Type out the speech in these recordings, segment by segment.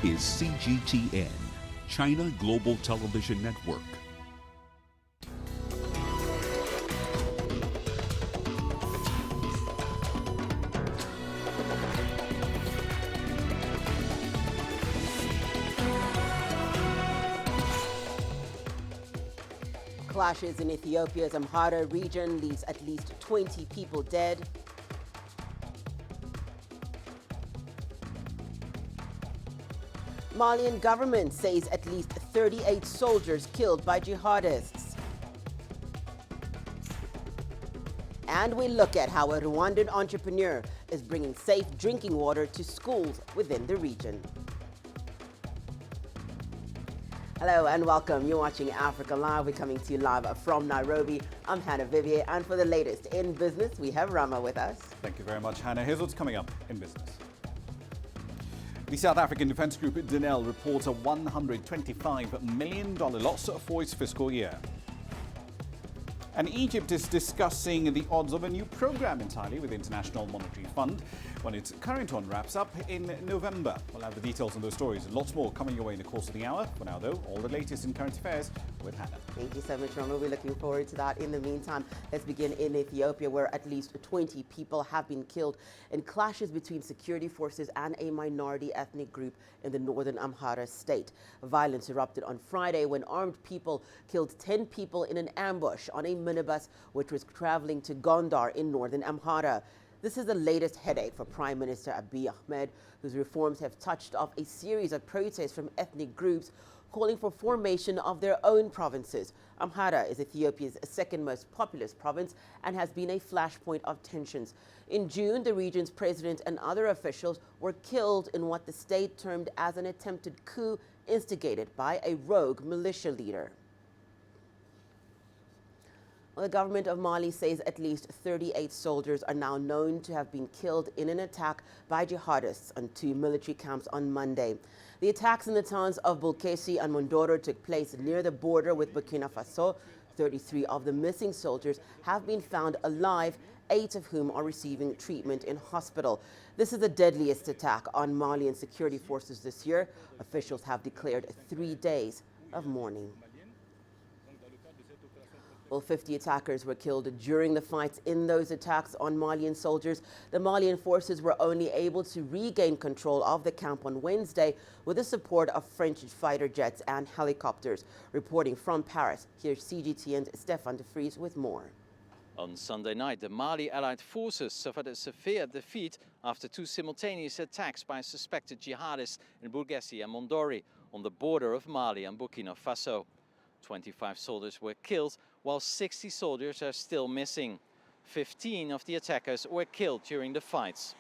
is CGTN, China Global Television Network. Clashes in Ethiopia's Amhara region leaves at least 20 people dead. Malian government says at least 38 soldiers killed by jihadists. And we look at how a Rwandan entrepreneur is bringing safe drinking water to schools within the region. Hello and welcome. You're watching Africa Live. We're coming to you live from Nairobi. I'm Hannah Viviers, and for the latest in business, we have Rama with us. Thank you very much, Hannah. Here's what's coming up in business. The South African defense group Denel reports a $125 million loss for its fiscal year. And Egypt is discussing the odds of a new program entirely with the International Monetary Fund when its current one wraps up in November. We'll have the details on those stories and lots more coming your way in the course of the hour. For now, though, all the latest in current affairs with Hannah. Thank you so much, Rama. We're looking forward to that. In the meantime, let's begin in Ethiopia, where at least 20 people have been killed in clashes between security forces and a minority ethnic group in the northern Amhara state. Violence erupted on Friday when armed people killed 10 people in an ambush on a minibus which was traveling to Gondar in northern Amhara. This is the latest headache for Prime Minister Abiy Ahmed, whose reforms have touched off a series of protests from ethnic groups calling for formation of their own provinces. Amhara is Ethiopia's second most populous province and has been a flashpoint of tensions. In June, the region's president and other officials were killed in what the state termed as an attempted coup instigated by a rogue militia leader. Well, the government of Mali says at least 38 soldiers are now known to have been killed in an attack by jihadists on two military camps on Monday. The attacks in the towns of Bulkesi and Mondoro took place near the border with Burkina Faso. 33 of the missing soldiers have been found alive, 8 of whom are receiving treatment in hospital. This is the deadliest attack on Malian security forces this year. Officials have declared 3 days of mourning. Well, 50 attackers were killed during the fights in those attacks on Malian soldiers. The Malian forces were only able to regain control of the camp on Wednesday with the support of French fighter jets and helicopters. Reporting from Paris, here's CGTN's Stefan de Vries with more. On Sunday night, the Mali Allied forces suffered a severe defeat after two simultaneous attacks by suspected jihadists in Bulkesi and Mondori on the border of Mali and Burkina Faso. 25 soldiers were killed, while 60 soldiers are still missing. 15 of the attackers were killed during the fights.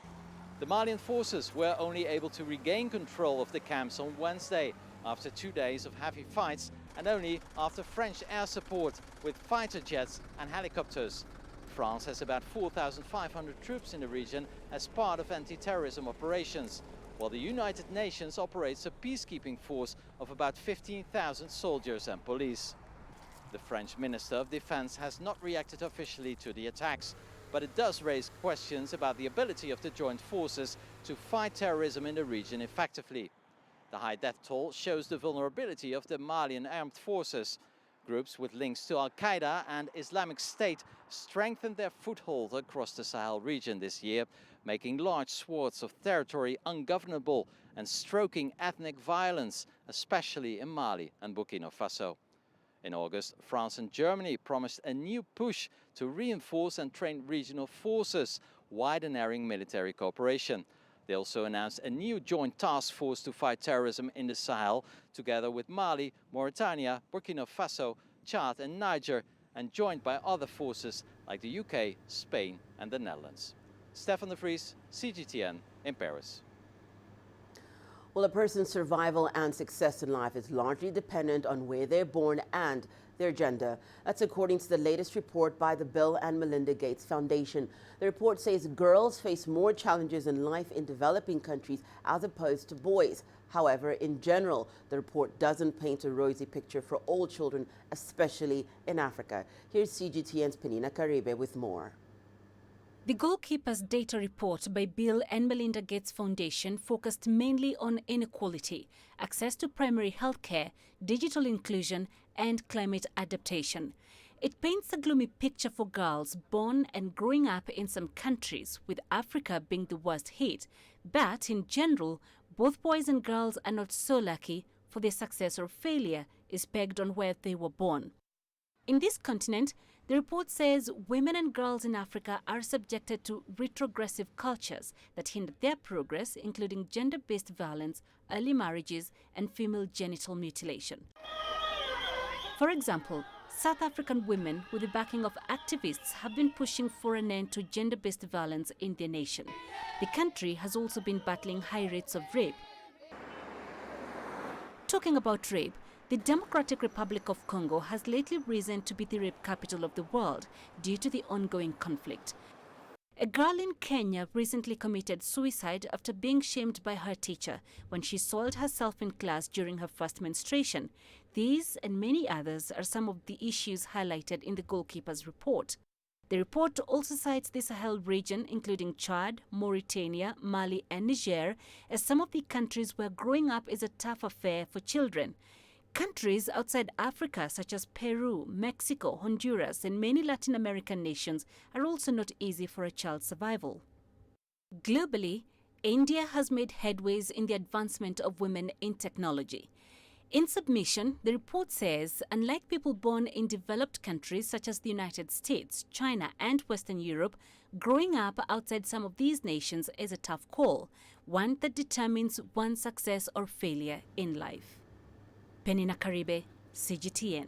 The Malian forces were only able to regain control of the camps on Wednesday after 2 days of heavy fights and only after French air support with fighter jets and helicopters. France has about 4,500 troops in the region as part of anti-terrorism operations, while the United Nations operates a peacekeeping force of about 15,000 soldiers and police. The French Minister of Defense has not reacted officially to the attacks, but it does raise questions about the ability of the joint forces to fight terrorism in the region effectively. The high death toll shows the vulnerability of the Malian armed forces. Groups with links to Al-Qaeda and Islamic State strengthened their foothold across the Sahel region this year, making large swaths of territory ungovernable and stoking ethnic violence, especially in Mali and Burkina Faso. In August, France and Germany promised a new push to reinforce and train regional forces, widening military cooperation. They also announced a new joint task force to fight terrorism in the Sahel, together with Mali, Mauritania, Burkina Faso, Chad and Niger, and joined by other forces like the UK, Spain and the Netherlands. Stefan de Vries, CGTN in Paris. Well, a person's survival and success in life is largely dependent on where they're born and their gender. That's according to the latest report by the Bill and Melinda Gates Foundation. The report says girls face more challenges in life in developing countries as opposed to boys. However, in general, the report doesn't paint a rosy picture for all children, especially in Africa. Here's CGTN's Penina Karibe with more. The Goalkeepers Data Report by Bill and Melinda Gates Foundation focused mainly on inequality, access to primary healthcare, digital inclusion, and climate adaptation. It paints a gloomy picture for girls born and growing up in some countries, with Africa being the worst hit. But in general, both boys and girls are not so lucky, for their success or failure is pegged on where they were born. In this continent, the report says women and girls in Africa are subjected to retrogressive cultures that hinder their progress, including gender-based violence, early marriages, and female genital mutilation. For example, South African women, with the backing of activists, have been pushing for an end to gender-based violence in their nation. The country has also been battling high rates of rape. Talking about rape, the Democratic Republic of Congo has lately risen to be the rape capital of the world due to the ongoing conflict. A girl in Kenya recently committed suicide after being shamed by her teacher when she soiled herself in class during her first menstruation. These and many others are some of the issues highlighted in the Goalkeepers report. The report also cites the Sahel region, including Chad, Mauritania, Mali, and Niger, as some of the countries where growing up is a tough affair for children. Countries outside Africa, such as Peru, Mexico, Honduras, and many Latin American nations, are also not easy for a child's survival. Globally, India has made headways in the advancement of women in technology. In submission, the report says, unlike people born in developed countries such as the United States, China, and Western Europe, growing up outside some of these nations is a tough call, one that determines one's success or failure in life. Penina Karibe, CGTN.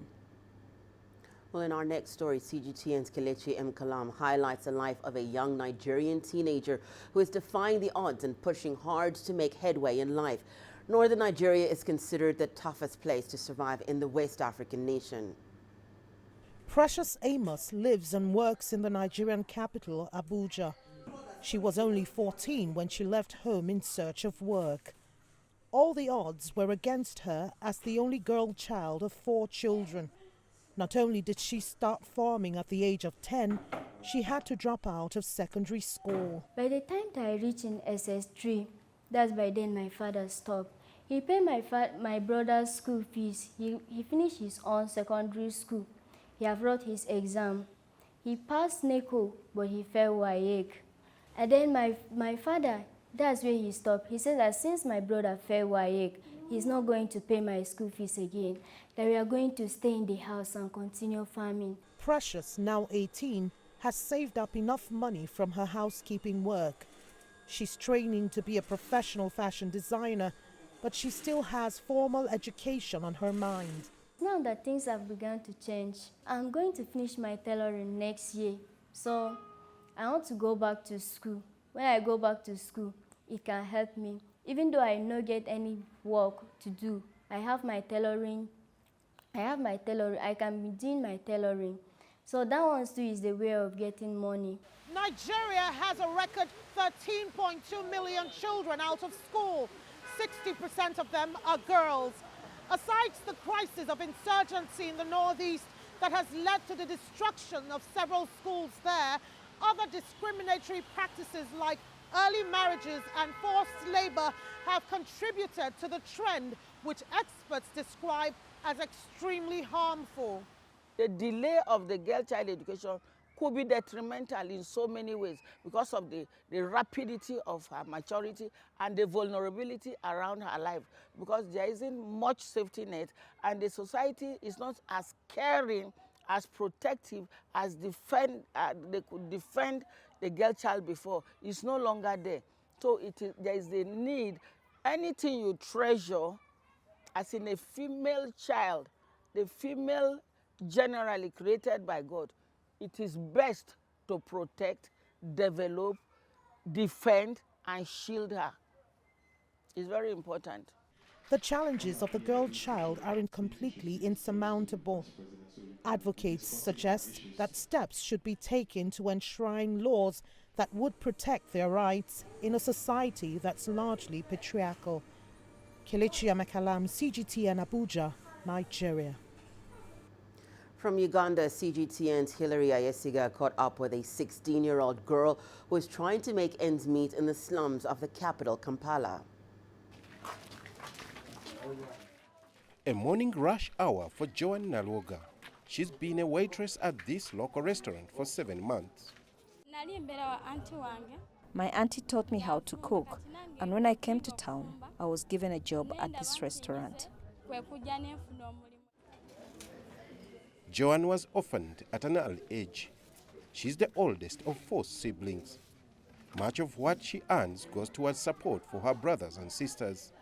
Well, in our next story, CGTN's Kelechi M. Kalam highlights the life of a young Nigerian teenager who is defying the odds and pushing hard to make headway in life. Northern Nigeria is considered the toughest place to survive in the West African nation. Precious Amos lives and works in the Nigerian capital, Abuja. She was only 14 when she left home in search of work. All the odds were against her as the only girl child of 4 children. Not only did she start farming at the age of 10, she had to drop out of secondary school. By the time I reached in SS3, that's by then my father stopped. He paid my brother's school fees. He finished his own secondary school. He have wrote his exam. He passed NECO, but he failed WAEC. And then my father, that's where he stopped. He said that since my brother failed WAEC, he's not going to pay my school fees again, that we are going to stay in the house and continue farming. Precious, now 18, has saved up enough money from her housekeeping work. She's training to be a professional fashion designer, but she still has formal education on her mind. Now that things have begun to change, I'm going to finish my tailoring next year. So I want to go back to school. When I go back to school, it can help me. Even though I don't get any work to do, I have my tailoring. I can be doing my tailoring. So that one too is the way of getting money. Nigeria has a record 13.2 million children out of school. 60% of them are girls. Aside the crisis of insurgency in the northeast that has led to the destruction of several schools there, other discriminatory practices like early marriages and forced labor have contributed to the trend, which experts describe as extremely harmful. The delay of the girl child education could be detrimental in so many ways because of the rapidity of her maturity and the vulnerability around her life, because there isn't much safety net and the society is not as caring, as protective as they could defend the girl child before. It's no longer there. So there is a need. Anything you treasure, as in a female child, the female generally created by God, it is best to protect, develop, defend, and shield her. It's very important. The challenges of the girl child aren't completely insurmountable. Advocates suggest that steps should be taken to enshrine laws that would protect their rights in a society that's largely patriarchal. Kelechi M. Kalam, CGTN Abuja, Nigeria. From Uganda, CGTN's Hilary Ayesiga caught up with a 16-year-old girl who is trying to make ends meet in the slums of the capital, Kampala. A morning rush hour for Joan Nalwoga. She's been a waitress at this local restaurant for 7 months. My auntie taught me how to cook, and when I came to town, I was given a job at this restaurant. Joan was orphaned at an early age. She's the oldest of 4 siblings. Much of what she earns goes towards support for her brothers and sisters.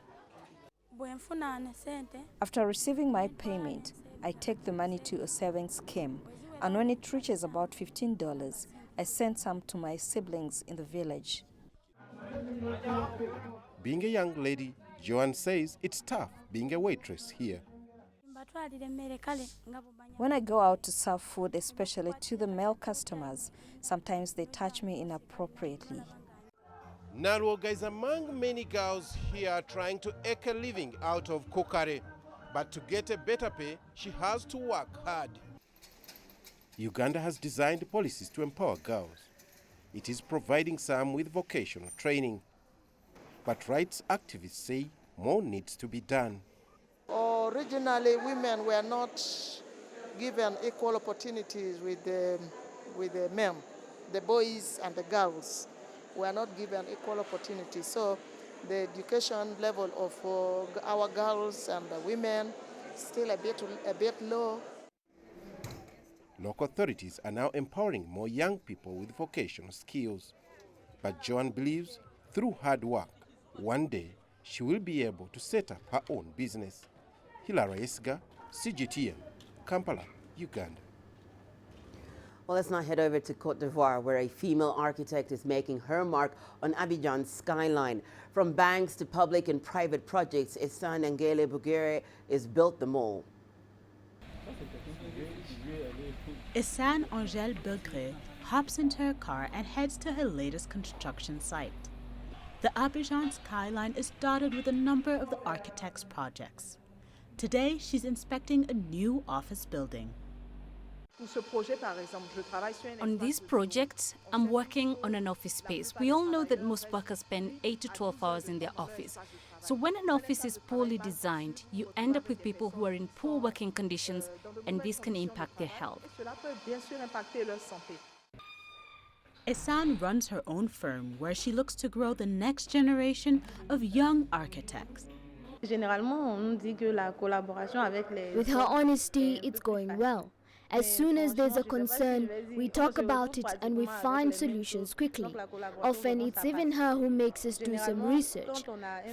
After receiving my payment, I take the money to a savings scheme, and when it reaches about $15, I send some to my siblings in the village. Being a young lady, Joan says it's tough being a waitress here. When I go out to serve food, especially to the male customers, sometimes they touch me inappropriately. Nalwoga is among many girls here trying to eke a living out of cookery. But to get a better pay, she has to work hard. Uganda has designed policies to empower girls. It is providing some with vocational training. But rights activists say more needs to be done. Originally, women were not given equal opportunities with the men. The boys and the girls were not given equal opportunities. So the education level of our girls and the women still a bit low. Local authorities are now empowering more young people with vocational skills. But Joan believes through hard work, one day she will be able to set up her own business. Hilary Ayesiga, CGTN, Kampala, Uganda. Well, let's now head over to Cote d'Ivoire, where a female architect is making her mark on Abidjan's skyline. From banks to public and private projects, Essan Ngele Bugere has built them all. Essan Angèle Belgré hops into her car and heads to her latest construction site. The Abidjan skyline is dotted with a number of the architect's projects. Today, she's inspecting a new office building. On these projects, I'm working on an office space. We all know that most workers spend 8 to 12 hours in their office. So when an office is poorly designed, you end up with people who are in poor working conditions, and this can impact their health. Essan runs her own firm where she looks to grow the next generation of young architects. With her honesty, it's going well. As soon as there's a concern, we talk about it and we find solutions quickly. Often it's even her who makes us do some research,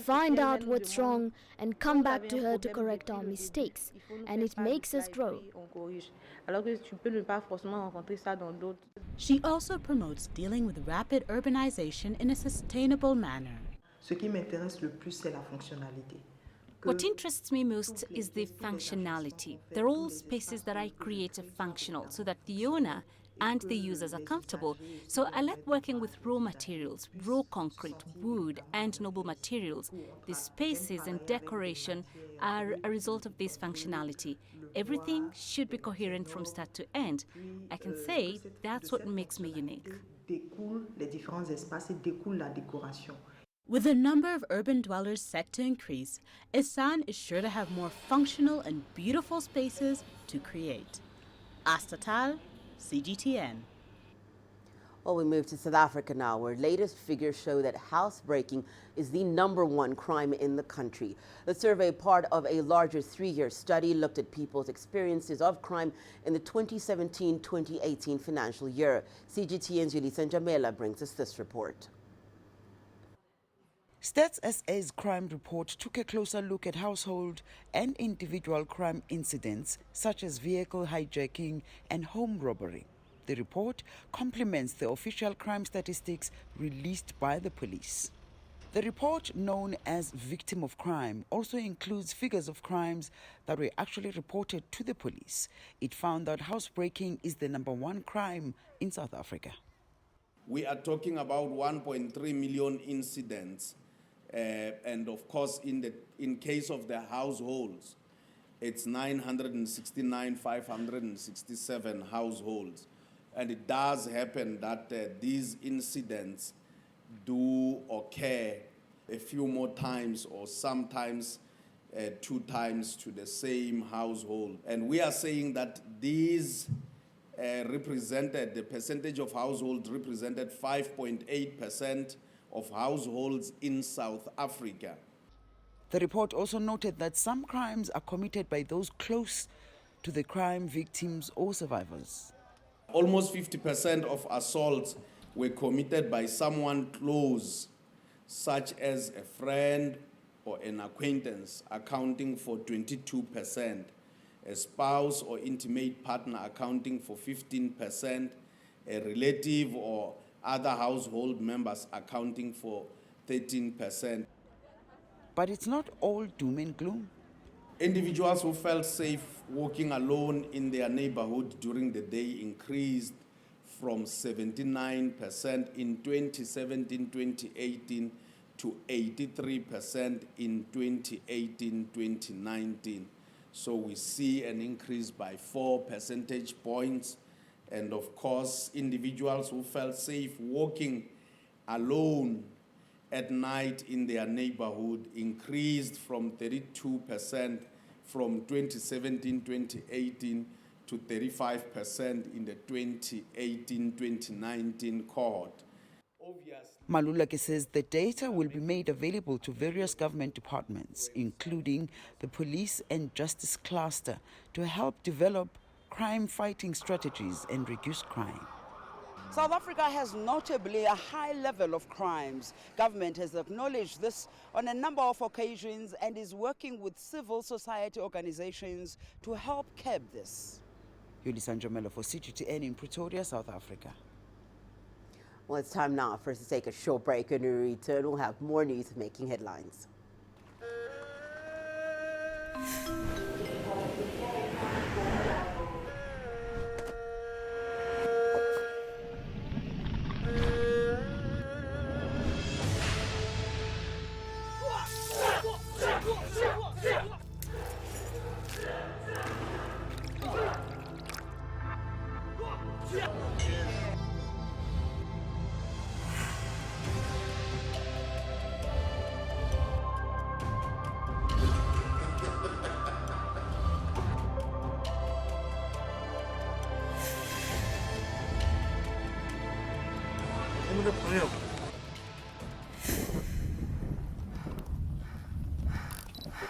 find out what's wrong and come back to her to correct our mistakes. And it makes us grow. She also promotes dealing with rapid urbanization in a sustainable manner. What interests me most is the functionality. They're all spaces that I create are functional so that the owner and the users are comfortable. So I like working with raw materials, raw concrete, wood, and noble materials. The spaces and decoration are a result of this functionality. Everything should be coherent from start to end. I can say that's what makes me unique. With the number of urban dwellers set to increase, Essan is sure to have more functional and beautiful spaces to create. Astatal, CGTN. Well, we move to South Africa now, where latest figures show that housebreaking is the #1 crime in the country. The survey, part of a larger 3-year study, looked at people's experiences of crime in the 2017-2018 financial year. CGTN's Yulisa Njamela brings us this report. Stats SA's crime report took a closer look at household and individual crime incidents such as vehicle hijacking and home robbery. The report complements the official crime statistics released by the police. The report, known as Victim of Crime, also includes figures of crimes that were actually reported to the police. It found that housebreaking is the #1 crime in South Africa. We are talking about 1.3 million incidents. And of course, in case of the households, it's 969,567 households. And it does happen that these incidents do occur a few more times or sometimes 2 times to the same household. And we are saying that these the percentage of households represented 5.8% of households in South Africa. The report also noted that some crimes are committed by those close to the crime victims or survivors. Almost 50% of assaults were committed by someone close, such as a friend or an acquaintance, accounting for 22%, a spouse or intimate partner accounting for 15%, a relative or other household members accounting for 13%. But it's not all doom and gloom. Individuals who felt safe walking alone in their neighborhood during the day increased from 79% in 2017-2018 to 83% in 2018-2019. So we see an increase by 4 percentage points. And of course, individuals who felt safe walking alone at night in their neighborhood increased from 32% from 2017-2018 to 35% in the 2018-2019 cohort. Maluleke says the data will be made available to various government departments, including the police and justice cluster, to help develop crime-fighting strategies and reduce crime. South Africa has notably a high level of crimes. Government has acknowledged this on a number of occasions and is working with civil society organizations to help curb this. Yuli Sanjamelo for CGTN in Pretoria, South Africa. Well, it's time now for us to take a short break. When we return, we'll have more news making headlines.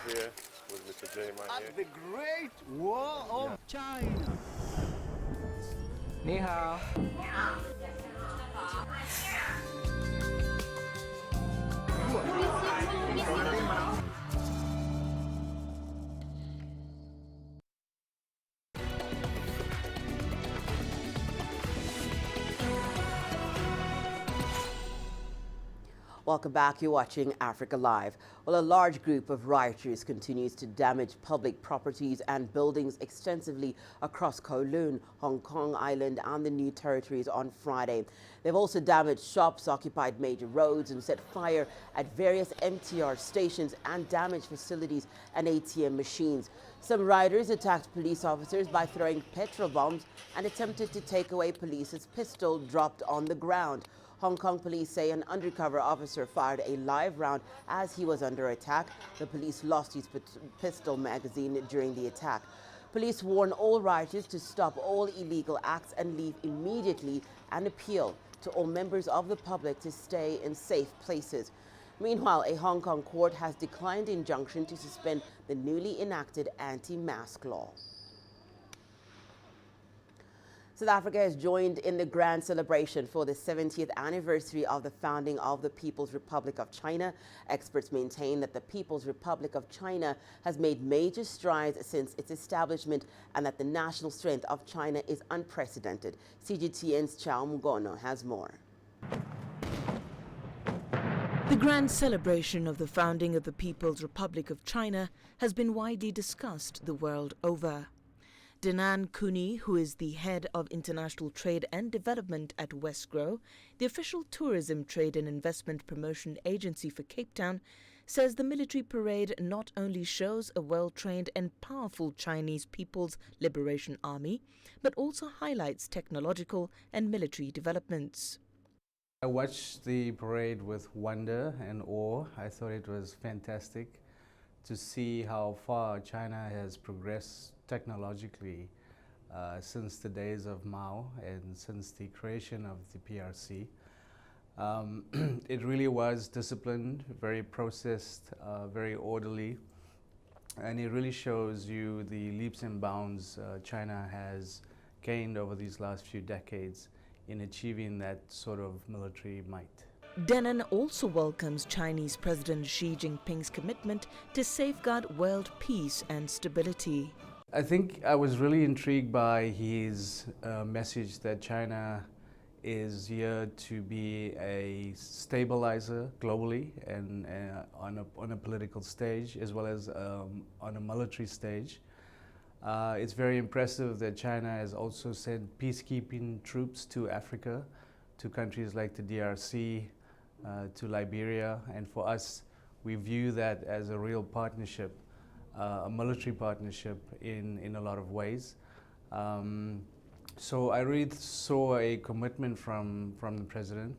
Here with Mr. J. At the Great Wall of China. Ni hao. Welcome back. You're watching Africa Live. Well, a large group of rioters continues to damage public properties and buildings extensively across Kowloon, Hong Kong Island and the New Territories on Friday. They've also damaged shops, occupied major roads and set fire at various MTR stations and damaged facilities and ATM machines. Some rioters attacked police officers by throwing petrol bombs and attempted to take away police's pistol dropped on the ground. Hong Kong police say an undercover officer fired a live round as he was under attack. The police lost his pistol magazine during the attack. Police warn all rioters to stop all illegal acts and leave immediately and appeal to all members of the public to stay in safe places. Meanwhile, a Hong Kong court has declined injunction to suspend the newly enacted anti-mask law. South Africa has joined in the grand celebration for the 70th anniversary of the founding of the People's Republic of China. Experts maintain that the People's Republic of China has made major strides since its establishment and that the national strength of China is unprecedented. CGTN's Chao Mugono has more. The grand celebration of the founding of the People's Republic of China has been widely discussed the world over. Danan Kuni, who is the head of International Trade and Development at Westgrow, the official tourism, trade and investment promotion agency for Cape Town, says the military parade not only shows a well-trained and powerful Chinese People's Liberation Army, but also highlights technological and military developments. I watched the parade with wonder and awe. I thought it was fantastic to see how far China has progressed technologically since the days of Mao and since the creation of the PRC. It really was disciplined, very processed, very orderly, and it really shows you the leaps and bounds China has gained over these last few decades in achieving that sort of military might. Denon also welcomes Chinese President Xi Jinping's commitment to safeguard world peace and stability. I think I was really intrigued by his message that China is here to be a stabilizer globally and on a political stage as well as on a military stage. It's very impressive that China has also sent peacekeeping troops to Africa, to countries like the DRC, to Liberia, and for us, we view that as a real partnership, a military partnership in a lot of ways. So I really saw a commitment from the president.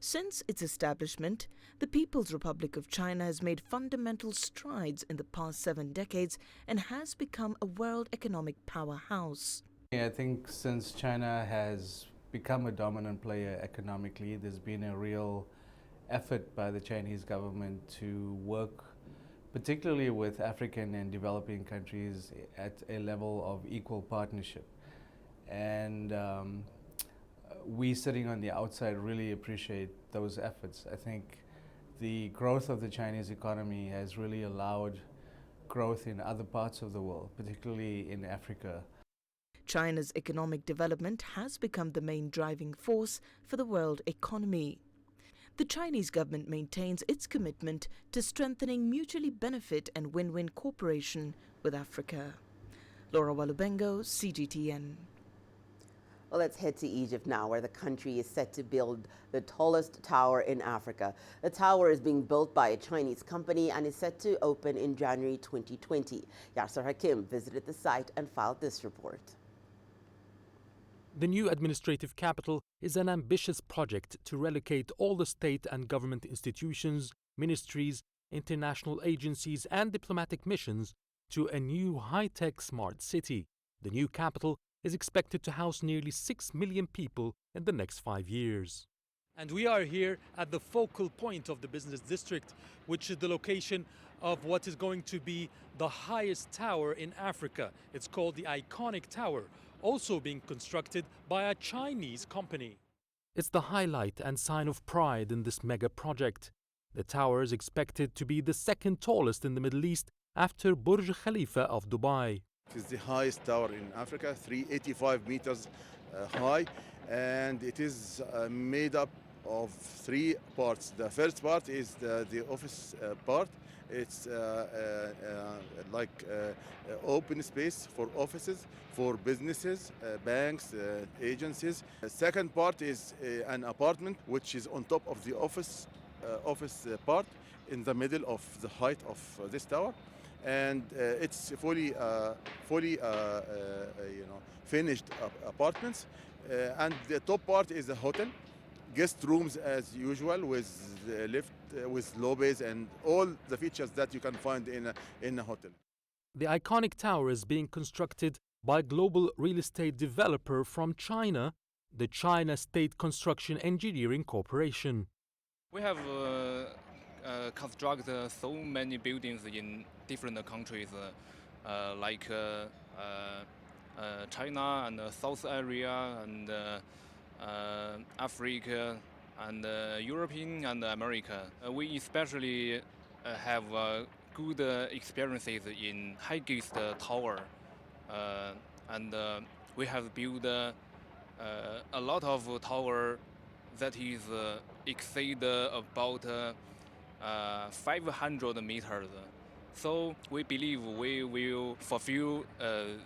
Since its establishment, the People's Republic of China has made fundamental strides in the past 7 decades and has become a world economic powerhouse. I think since China has become a dominant player economically, there's been a real effort by the Chinese government to work particularly with African and developing countries at a level of equal partnership. And we sitting on the outside really appreciate those efforts. I think the growth of the Chinese economy has really allowed growth in other parts of the world, particularly in Africa. China's economic development has become the main driving force for the world economy. The Chinese government maintains its commitment to strengthening mutually benefit and win-win cooperation with Africa. Laura Walubengo, CGTN. Well, let's head to Egypt now, where the country is set to build the tallest tower in Africa. The tower is being built by a Chinese company and is set to open in January 2020. Yasser Hakim visited the site and filed this report. The new administrative capital is an ambitious project to relocate all the state and government institutions, ministries, international agencies and diplomatic missions to a new high-tech smart city. The new capital is expected to house nearly 6 million people in the next 5 years. And we are here at the focal point of the business district, which is the location of what is going to be the highest tower in Africa. It's called the Iconic Tower, also being constructed by a Chinese company. It's the highlight and sign of pride in this mega project. The tower is expected to be the second tallest in the Middle East after Burj Khalifa of Dubai. It is the highest tower in Africa, 385 meters high, and it is made up of 3 parts. The first part is the office part. It's open space for offices, for businesses, banks, agencies. The second part is an apartment which is on top of the office part in the middle of the height of this tower. And it's fully finished apartments. And the top part is a hotel, guest rooms as usual, with lift, with lobbies and all the features that you can find in a hotel. The iconic tower is being constructed by global real estate developer from China, the China State Construction Engineering Corporation. We have constructed so many buildings in different countries, like China and South area and Africa and European and America. We especially have good experiences in highest tower, and we have built a lot of tower that is exceed about 500 meters. So we believe we will fulfill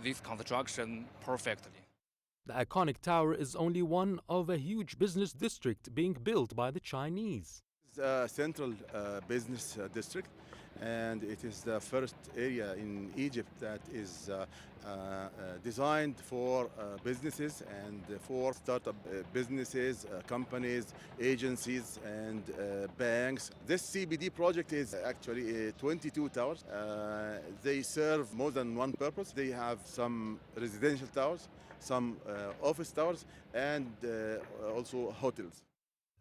this construction perfectly. The iconic tower is only one of a huge business district being built by the Chinese. Central business district, and it is the first area in Egypt that is designed for businesses and for startup businesses, companies, agencies, and banks. This CBD project is actually 22 towers. They serve more than one purpose. They have some residential towers, some office towers, and also hotels.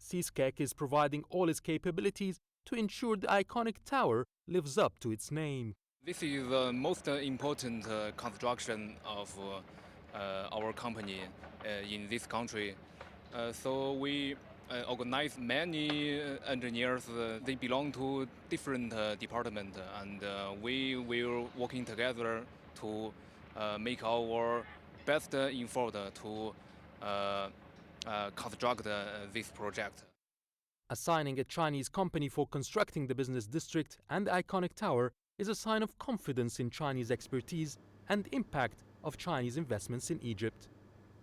Seaskek is providing all its capabilities to ensure the iconic tower lives up to its name. This is the most important construction of our company in this country. So we organize many engineers. They belong to different departments, and we will working together to make our best effort to construct this project. Assigning a Chinese company for constructing the business district and the iconic tower is a sign of confidence in Chinese expertise and impact of Chinese investments in Egypt.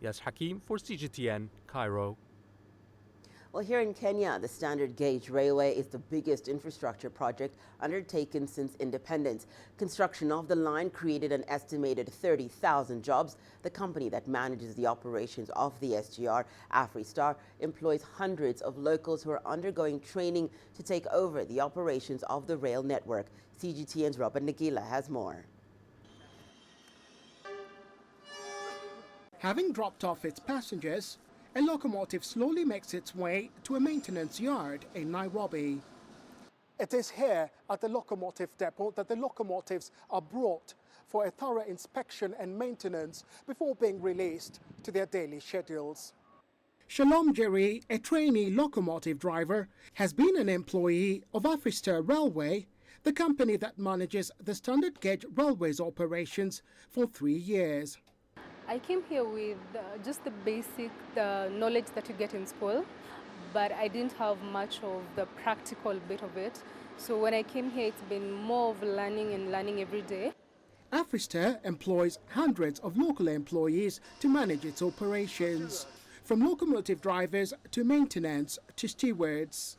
Yas Hakim for CGTN, Cairo. Well, here in Kenya, the standard gauge railway is the biggest infrastructure project undertaken since independence. Construction of the line created an estimated 30,000 jobs. The company that manages the operations of the SGR, Afristar, employs hundreds of locals who are undergoing training to take over the operations of the rail network. CGTN's Robert Nagila has more. Having dropped off its passengers, a locomotive slowly makes its way to a maintenance yard in Nairobi. It is here at the locomotive depot that the locomotives are brought for a thorough inspection and maintenance before being released to their daily schedules. Shalom Jerry, a trainee locomotive driver, has been an employee of Afristar Railway, the company that manages the standard gauge railways operations, for 3 years. I came here with just the basic knowledge that you get in school, but I didn't have much of the practical bit of it. So when I came here, it's been more of learning and learning every day. Afristar employs hundreds of local employees to manage its operations, from locomotive drivers to maintenance to stewards.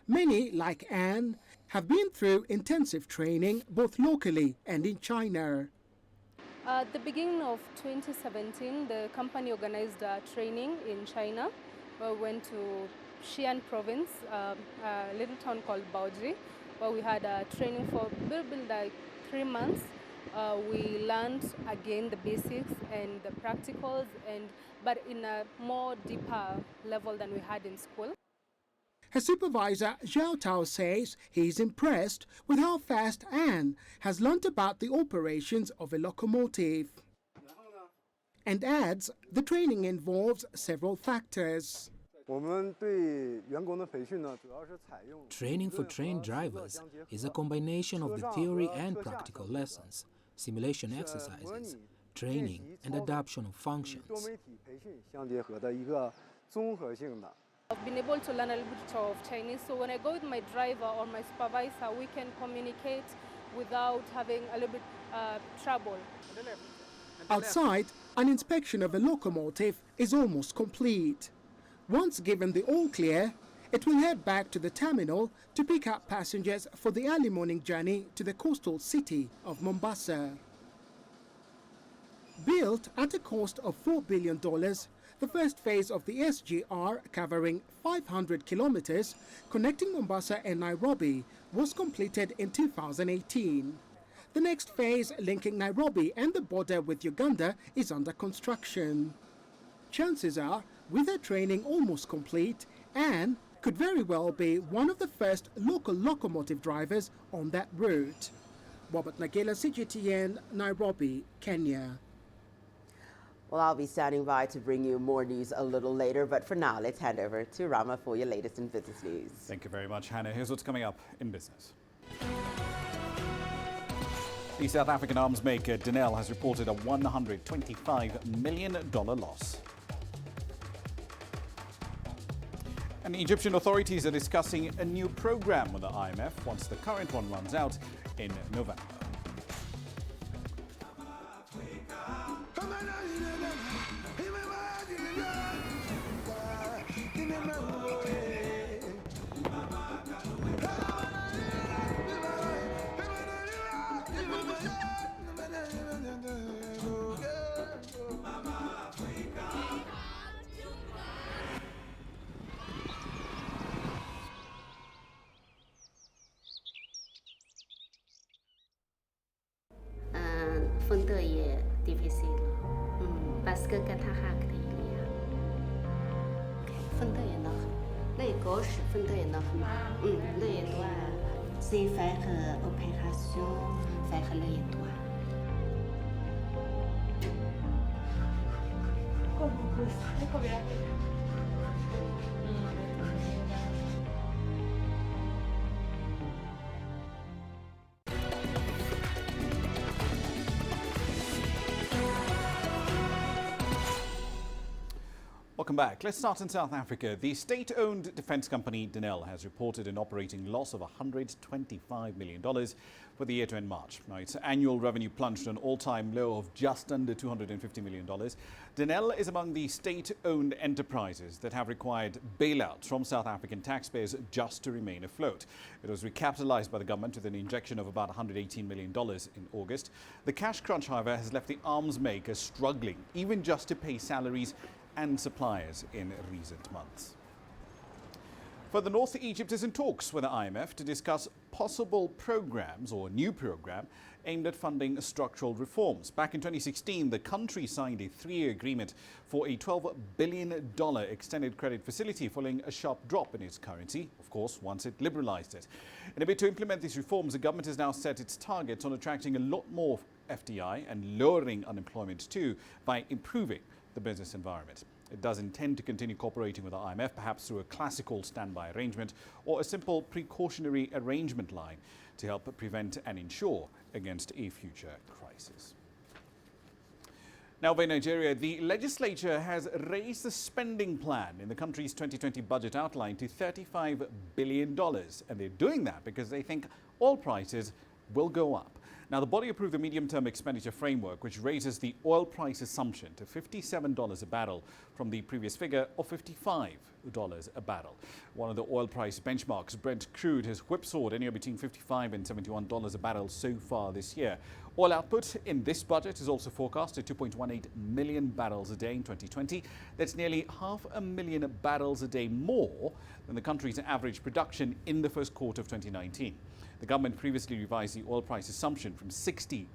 Many, like Anne, have been through intensive training both locally and in China. At the beginning of 2017, the company organized a training in China. We went to Xi'an province, a little town called Baoji, where we had a training for a little bit like 3 months. We learned again the basics and the practicals, but in a more deeper level than we had in school. Her supervisor, Zhao Tao, says he's impressed with how fast Anne has learnt about the operations of a locomotive. And adds the training involves several factors. Training for trained drivers is a combination of the theory and practical lessons, simulation exercises, training, and adaptation of functions. I've been able to learn a little bit of Chinese, so when I go with my driver or my supervisor, we can communicate without having a little bit trouble. Outside, an inspection of a locomotive is almost complete. Once given the all clear, it will head back to the terminal to pick up passengers for the early morning journey to the coastal city of Mombasa. Built at a cost of $4 billion, the first phase of the SGR, covering 500 kilometers, connecting Mombasa and Nairobi, was completed in 2018. The next phase, linking Nairobi and the border with Uganda, is under construction. Chances are, with her training almost complete, Anne could very well be one of the first local locomotive drivers on that route. Robert Nagila, CGTN, Nairobi, Kenya. Well, I'll be standing by to bring you more news a little later, but for now, let's hand over to Rama for your latest in business news. Thank you very much, Hannah. Here's what's coming up in business. The South African arms maker Denel has reported a $125 million loss. And Egyptian authorities are discussing a new program with the IMF once the current one runs out in November. 分得也 difficile 了，parce que quand t'as分得也能，les gauches 分得也能，les doigts c'est faire opération faire les doigts。Welcome back. Let's start in South Africa. The state-owned defence company Denel has reported an operating loss of $125 million for the year to end March. Now, its annual revenue plunged to an all-time low of just under $250 million. Denel is among the state-owned enterprises that have required bailouts from South African taxpayers just to remain afloat. It was recapitalized by the government with an injection of about $118 million in August. The cash crunch, however, has left the arms maker struggling, even just to pay salaries and suppliers in recent months. Further north, Egypt is in talks with the IMF to discuss possible programs or a new program aimed at funding structural reforms. Back in 2016, the country signed a 3-year agreement for a $12 billion extended credit facility following a sharp drop in its currency, of course, once it liberalized it. In a bid to implement these reforms, the government has now set its targets on attracting a lot more FDI and lowering unemployment too by improving the business environment. It does intend to continue cooperating with the IMF, perhaps through a classical standby arrangement or a simple precautionary arrangement line to help prevent and ensure against a future crisis. Now, by Nigeria, the legislature has raised the spending plan in the country's 2020 budget outline to $35 billion. And they're doing that because they think oil prices will go up. Now, the body approved the medium-term expenditure framework, which raises the oil price assumption to $57 a barrel from the previous figure of $55 a barrel. One of the oil price benchmarks, Brent crude, has whipsawed anywhere between $55 and $71 a barrel so far this year. Oil output in this budget is also forecast at 2.18 million barrels a day in 2020. That's nearly 500,000 barrels a day more than the country's average production in the first quarter of 2019. The government previously revised the oil price assumption from $60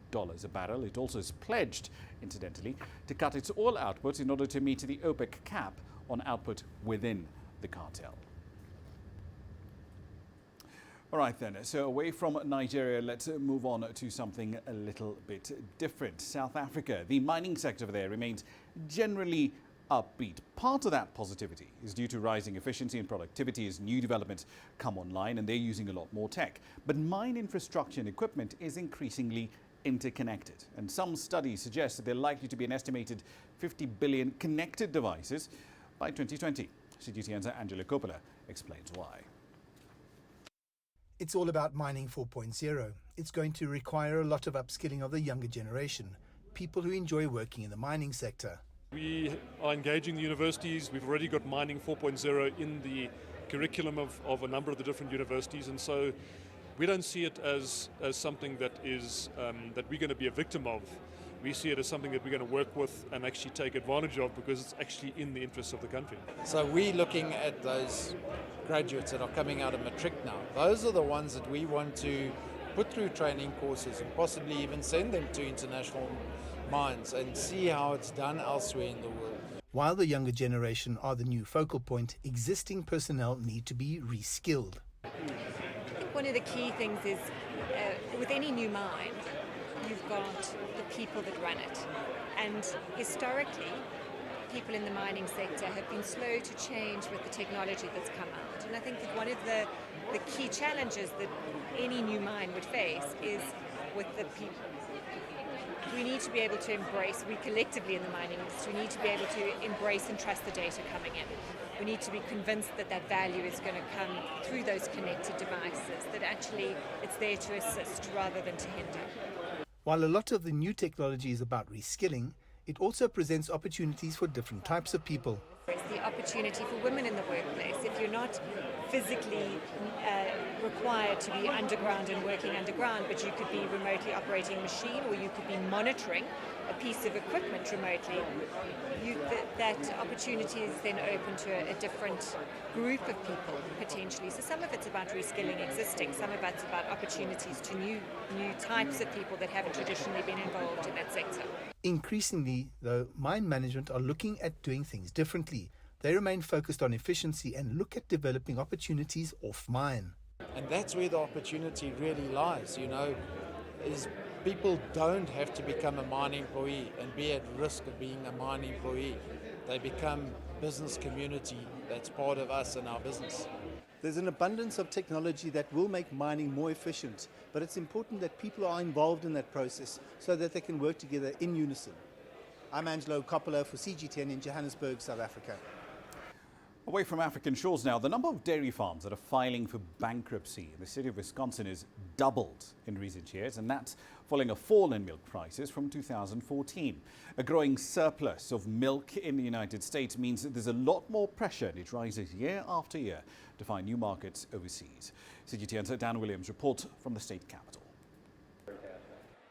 a barrel. It also has pledged, incidentally, to cut its oil output in order to meet the OPEC cap on output within the cartel. All right then, so away from Nigeria, let's move on to something a little bit different. South Africa, the mining sector there remains generally upbeat. Part of that positivity is due to rising efficiency and productivity as new developments come online and they're using a lot more tech. But mine infrastructure and equipment is increasingly interconnected. And some studies suggest that there are likely to be an estimated 50 billion connected devices by 2020. CGTN's Angela Coppola explains why. It's all about mining 4.0. It's going to require a lot of upskilling of the younger generation, people who enjoy working in the mining sector. We are engaging the universities. We've already got mining 4.0 in the curriculum of a number of the different universities, and so we don't see it as something that is that we're going to be a victim of. We see it as something that we're going to work with and actually take advantage of because it's actually in the interests of the country. So we're looking at those graduates that are coming out of matric now. Those are the ones that we want to put through training courses and possibly even send them to international mines and see how it's done elsewhere in the world. While the younger generation are the new focal point, existing personnel need to be reskilled. I think one of the key things is with any new mine, you've got the people that run it. And historically, people in the mining sector have been slow to change with the technology that's come out. And I think that one of the key challenges that any new mine would face is with the people. We need to be able to embrace, we collectively in the mining industry need to be able to embrace and trust the data coming in. We need to be convinced that that value is going to come through those connected devices, that actually it's there to assist rather than to hinder. While a lot of the new technology is about reskilling, it also presents opportunities for different types of people. The opportunity for women in the workplace. If you're not physically required to be underground and working underground, but you could be remotely operating a machine, or you could be monitoring a piece of equipment remotely, that opportunity is then open to a different group of people potentially. So some of it's about reskilling existing, some of it's about opportunities to new types of people that haven't traditionally been involved in that sector. Increasingly, though, mine management are looking at doing things differently. They remain focused on efficiency and look at developing opportunities off mine. And that's where the opportunity really lies, is people don't have to become a mine employee and be at risk of being a mine employee. They become business community that's part of us and our business. There's an abundance of technology that will make mining more efficient, but it's important that people are involved in that process so that they can work together in unison. I'm Angelo Coppola for CGTN in Johannesburg, South Africa. Away from African shores now, the number of dairy farms that are filing for bankruptcy in the city of Wisconsin has doubled in recent years, and that's following a fall in milk prices from 2014. A growing surplus of milk in the United States means that there's a lot more pressure, and it rises year after year to find new markets overseas. CGTN's Dan Williams reports from the state capital.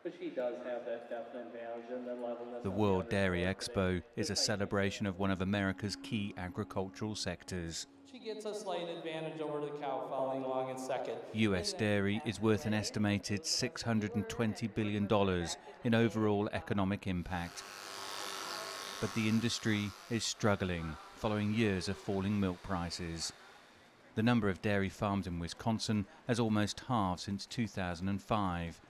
But she does have that definite advantage in the level. The World Dairy Expo is a celebration of one of America's key agricultural sectors. She gets a slight advantage over the cow following along in second. US dairy is worth an estimated $620 billion in overall economic impact. But the industry is struggling following years of falling milk prices. The number of dairy farms in Wisconsin has almost halved since 2005.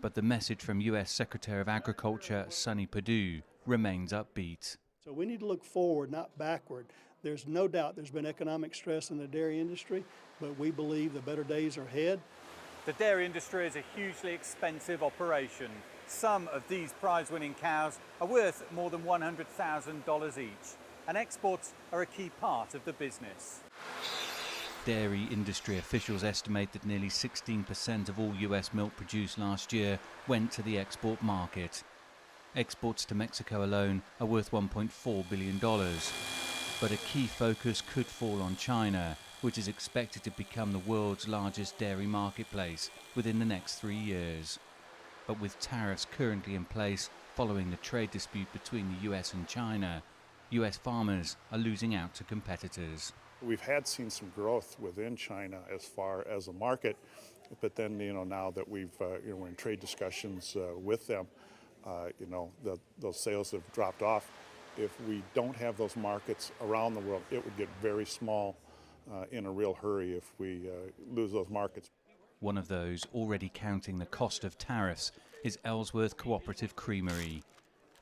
But the message from US Secretary of Agriculture Sonny Perdue remains upbeat. So we need to look forward, not backward. There's no doubt there's been economic stress in the dairy industry, but we believe the better days are ahead. The dairy industry is a hugely expensive operation. Some of these prize-winning cows are worth more than $100,000 each, and exports are a key part of the business. Dairy industry officials estimate that nearly 16% of all US milk produced last year went to the export market. Exports to Mexico alone are worth $1.4 billion. But a key focus could fall on China, which is expected to become the world's largest dairy marketplace within the next 3 years. But with tariffs currently in place following the trade dispute between the US and China, US farmers are losing out to competitors. We've seen some growth within China as far as a market, but then now that we're in trade discussions with them, those sales have dropped off. If we don't have those markets around the world, it would get very small in a real hurry if we lose those markets. One of those already counting the cost of tariffs is Ellsworth Cooperative Creamery.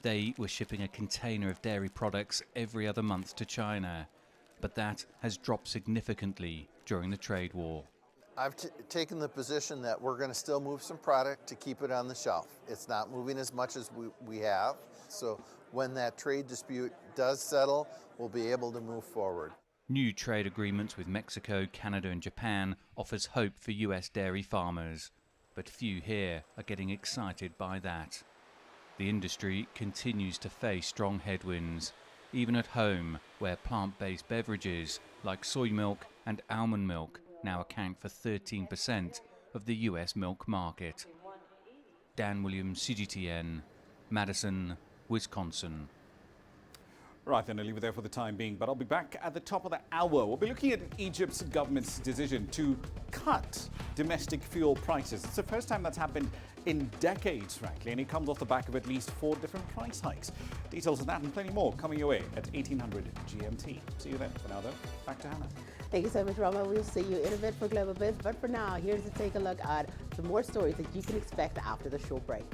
They were shipping a container of dairy products every other month to China. But that has dropped significantly during the trade war. I've taken the position that we're going to still move some product to keep it on the shelf. It's not moving as much as we have. So when that trade dispute does settle, we'll be able to move forward. New trade agreements with Mexico, Canada and Japan offers hope for US dairy farmers. But few here are getting excited by that. The industry continues to face strong headwinds. Even at home, where plant-based beverages like soy milk and almond milk now account for 13% of the US milk market. Dan Williams, CGTN, Madison, Wisconsin. Right, then I'll leave it there for the time being, but I'll be back at the top of the hour. We'll be looking at Egypt's government's decision to cut domestic fuel prices. It's the first time that's happened in decades, frankly, and it comes off the back of at least 4 different price hikes. Details of that and plenty more coming your way at 1800 GMT. See you then. For now, though, back to Hannah. Thank you so much, Rama. We'll see you in a bit for Global Biz, but for now, here's to take a look at some more stories that you can expect after the short break.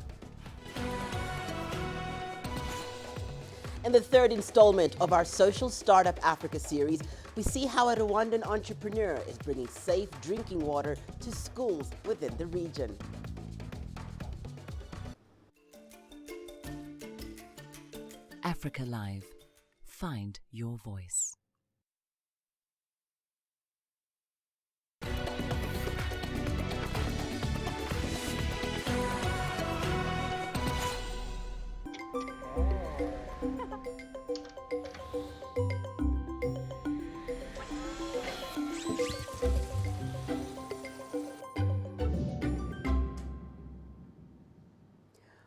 In the third installment of our Social Startup Africa series, we see how a Rwandan entrepreneur is bringing safe drinking water to schools within the region. Africa Live. Find your voice.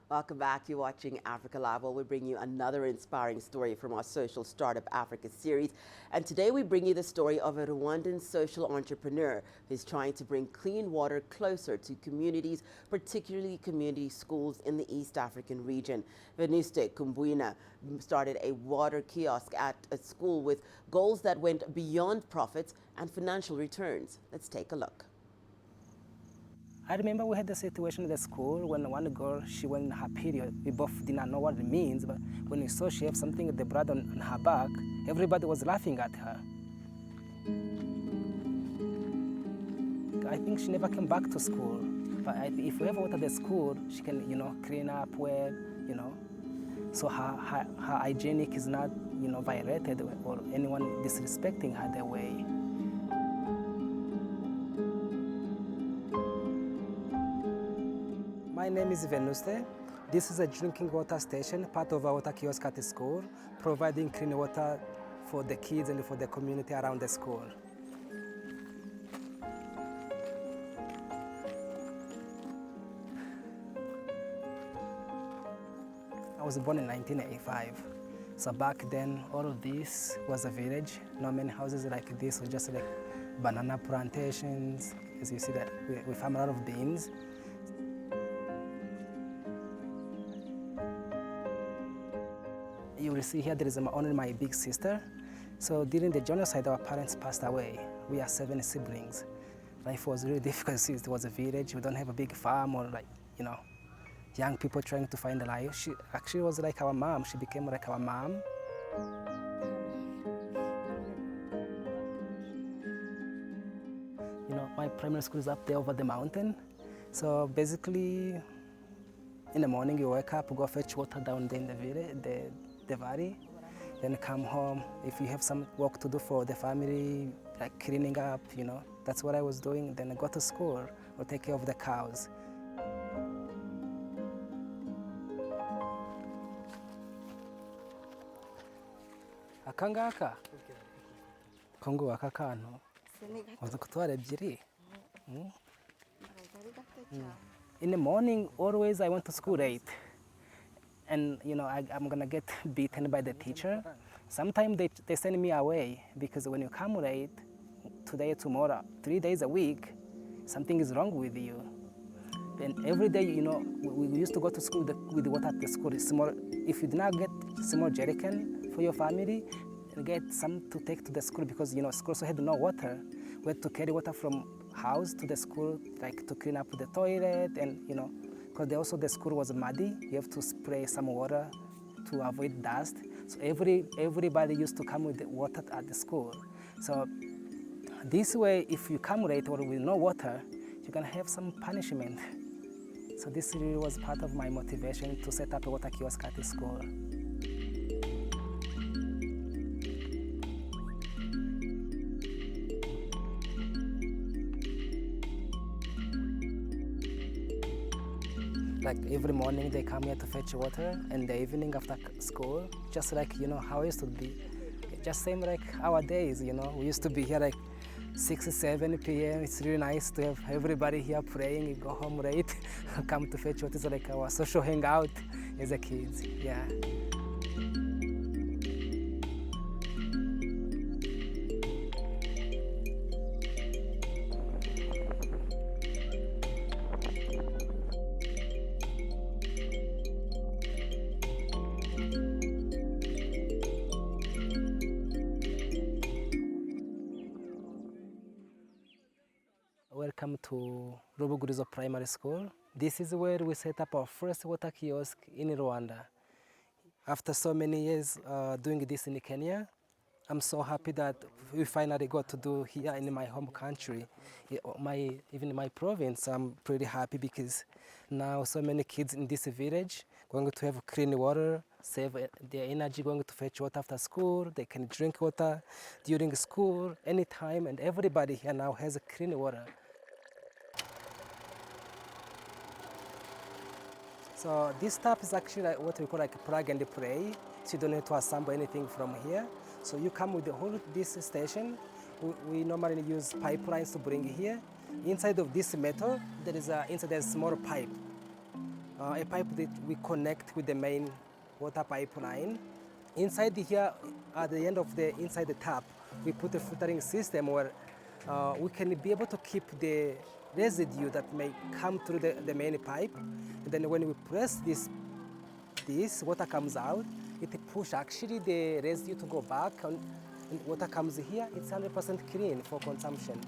Welcome back. You're watching Africa Live, where we bring you another inspiring story from our Social Startup Africa series. And today we bring you the story of a Rwandan social entrepreneur who's trying to bring clean water closer to communities, particularly community schools in the East African region. Venuste Kumbwina started a water kiosk at a school with goals that went beyond profits and financial returns. Let's take a look. I remember we had the situation at the school when one girl, she went in her period. We both did not know what it means, but when we saw she had something with the blood on her back, everybody was laughing at her. I think she never came back to school. But if we ever went to the school, she can, clean up well, so her hygienic is not, violated or anyone disrespecting her that way. My name is Venuste. This is a drinking water station, part of our water kiosk at the school, providing clean water for the kids and for the community around the school. I was born in 1985. So back then, all of this was a village. Not many houses like this, were just like banana plantations. As you see that, we farm a lot of beans. You will see here there is only my big sister. So during the genocide, our parents passed away. We are 7 siblings. Life was really difficult since it was a village. We don't have a big farm or young people trying to find a life. She actually was like our mom. She became like our mom. My primary school is up there over the mountain. So basically, in the morning you wake up, go fetch water down there in the village, the valley, then come home. If you have some work to do for the family, like cleaning up, that's what I was doing. Then I go to school or take care of the cows. Akangaka, Kongo akakano, wazakutwara ebyiri. In the morning, always I went to school late. And I'm gonna get beaten by the teacher. Sometimes they send me away because when you come late, today, tomorrow, 3 days a week, something is wrong with you. And every day, we used to go to school with the water at the school. If you did not get small jerrycan for your family, get some to take to the school because school also had no water. We had to carry water from house to the school, like to clean up the toilet and because also the school was muddy, you have to spray some water to avoid dust. So everybody used to come with the water at the school. So this way, if you come late or with no water, you're gonna have some punishment. So this really was part of my motivation to set up a water kiosk at the school. Like every morning they come here to fetch water, and the evening after school, just like how it used to be. Just same like our days, we used to be here like 6 or 7 p.m. It's really nice to have everybody here praying. You go home late, come to fetch water. It's like our social hangout as a kids, yeah. Welcome to Rubugurizo Primary School. This is where we set up our first water kiosk in Rwanda. After so many years doing this in Kenya, I'm so happy that we finally got to do here in my home country, even in my province. I'm pretty happy because now so many kids in this village going to have clean water, save their energy going to fetch water after school. They can drink water during school, anytime, and everybody here now has clean water. So this tap is actually like what we call like plug and play. So you don't need to assemble anything from here. So you come with the whole this station. We normally use pipelines to bring here. Inside of this metal, there is a small pipe. a pipe that we connect with the main water pipeline. Inside here, at the end of inside the tap, we put a filtering system where we can be able to keep the residue that may come through the main pipe. And then when we press this water comes out, it pushes actually the residue to go back, and water comes here. It's 100% clean for consumption.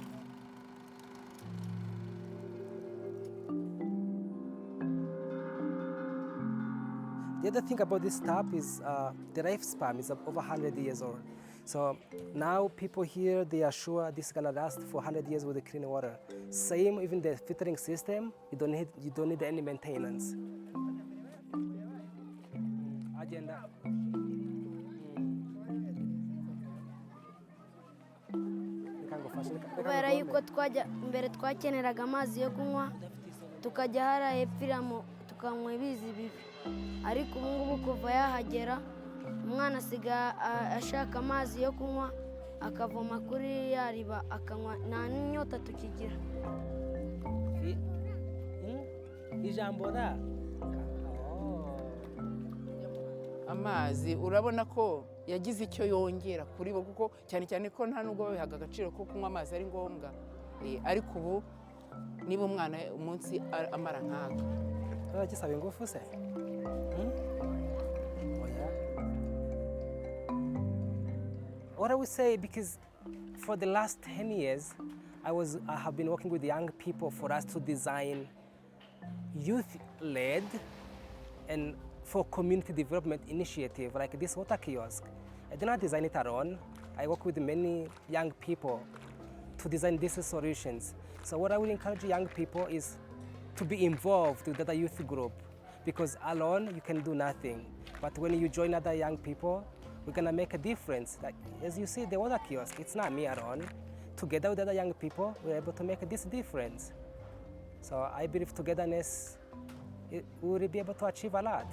The other thing about this tap is the lifespan is over 100 years old. So now people here, they are sure this is gonna last for 100 years with the clean water. Same, even the filtering system, you don't need any maintenance. Agenda. kubera yuko mbere twakeneraga amazi yo kunywa tukajya hara hepfiramo tukanywa ibizi bibi ariko ubu ngubu kuva yahagera umwana asigaye ashaka amazi yo kunywa akavoma kuri ya riba akanywa nta n'inyota tukigira ijambo ra amazi urabona ko yagize icyo yongera kuri bo kuko cyane cyane ko nta nubwo babihaga agaciro ko kunywa amazi ari ngombwa ariko ubu niba umwana umunsi amara nk'aka gisaba ingufu se What I would say, because for the last 10 years, I have been working with young people for us to design youth-led and for community development initiative like this water kiosk. I did not design it alone. I work with many young people to design these solutions. So what I would encourage young people is to be involved with the youth group, because alone you can do nothing. But when you join other young people, we're gonna make a difference. Like, as you see, the water kiosk, it's not me alone. Together with other young people, we're able to make this difference. So I believe togetherness, we will be able to achieve a lot.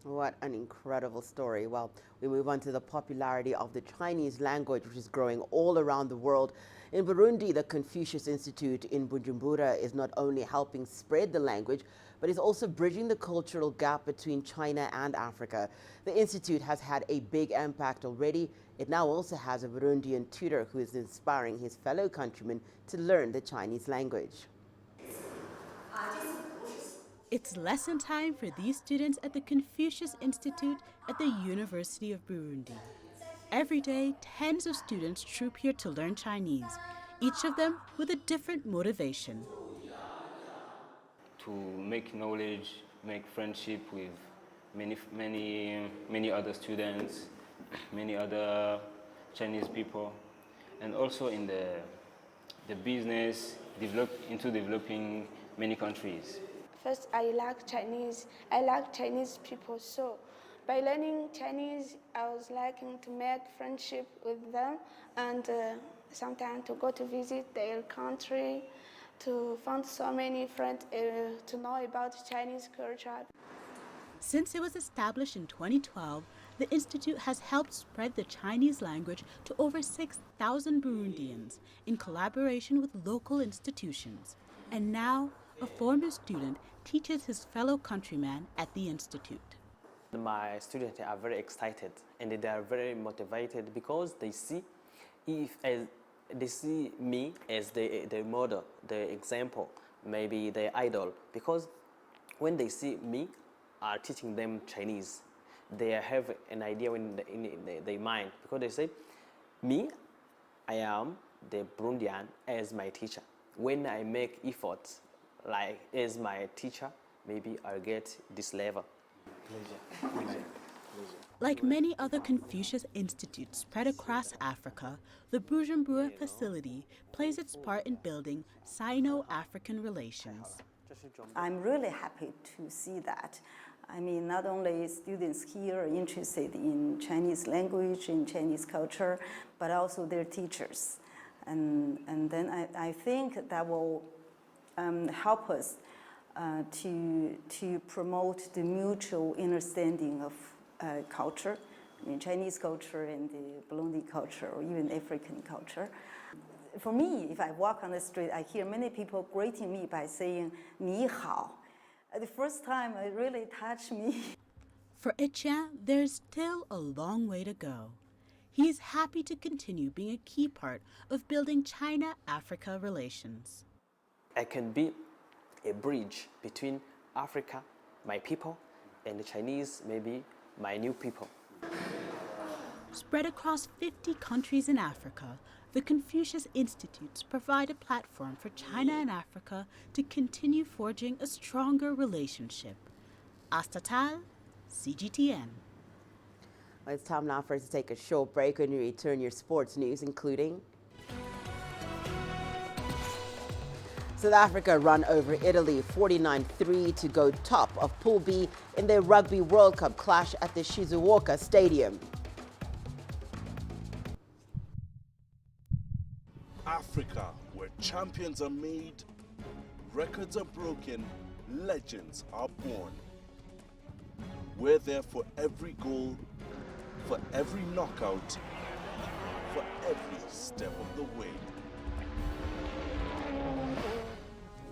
What an incredible story. Well, we move on to the popularity of the Chinese language, which is growing all around the world. In Burundi, the Confucius Institute in Bujumbura is not only helping spread the language, but is also bridging the cultural gap between China and Africa. The institute has had a big impact already. It now also has a Burundian tutor who is inspiring his fellow countrymen to learn the Chinese language. It's lesson time for these students at the Confucius Institute at the University of Burundi. Every day, tens of students troop here to learn Chinese, each of them with a different motivation. To make knowledge, make friendship with many other students, many other Chinese people, and also in the business, developing many countries. First, I like Chinese people, so by learning Chinese, I was liking to make friendship with them and sometimes to go to visit their country, to find so many friends, to know about Chinese culture. Since it was established in 2012, the Institute has helped spread the Chinese language to over 6,000 Burundians in collaboration with local institutions. And now, a former student teaches his fellow countrymen at the Institute. My students are very excited and they are very motivated because they see me as the model, the example, maybe the idol. Because when they see me teaching them Chinese, they have an idea in their mind. Because they say, me, I am the Burundian as my teacher. When I make efforts, like as my teacher, maybe I'll get this level. Like many other Confucius Institutes spread across Africa, the Bujumbura facility plays its part in building Sino-African relations. I'm really happy to see that. I mean, not only students here are interested in Chinese language and Chinese culture, but also their teachers. And then I think that will help us to promote the mutual understanding of culture, in Chinese culture and the Burundi culture or even African culture. For me, if I walk on the street, I hear many people greeting me by saying, 你好. The first time, it really touched me. For Etienne, there's still a long way to go. He is happy to continue being a key part of building China-Africa relations. I can be a bridge between Africa, my people, and the Chinese, maybe my new people. Spread across 50 countries in Africa, the Confucius Institutes provide a platform for China and Africa to continue forging a stronger relationship. Astatal, CGTN. Well, it's time now for us to take a short break. When we return, your sports news, including South Africa run over Italy 49-3 to go top of Pool B in their Rugby World Cup clash at the Shizuoka Stadium. Africa, where champions are made, records are broken, legends are born. We're there for every goal, for every knockout, for every step of the way.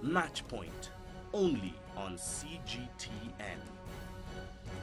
Match Point, only on CGTN.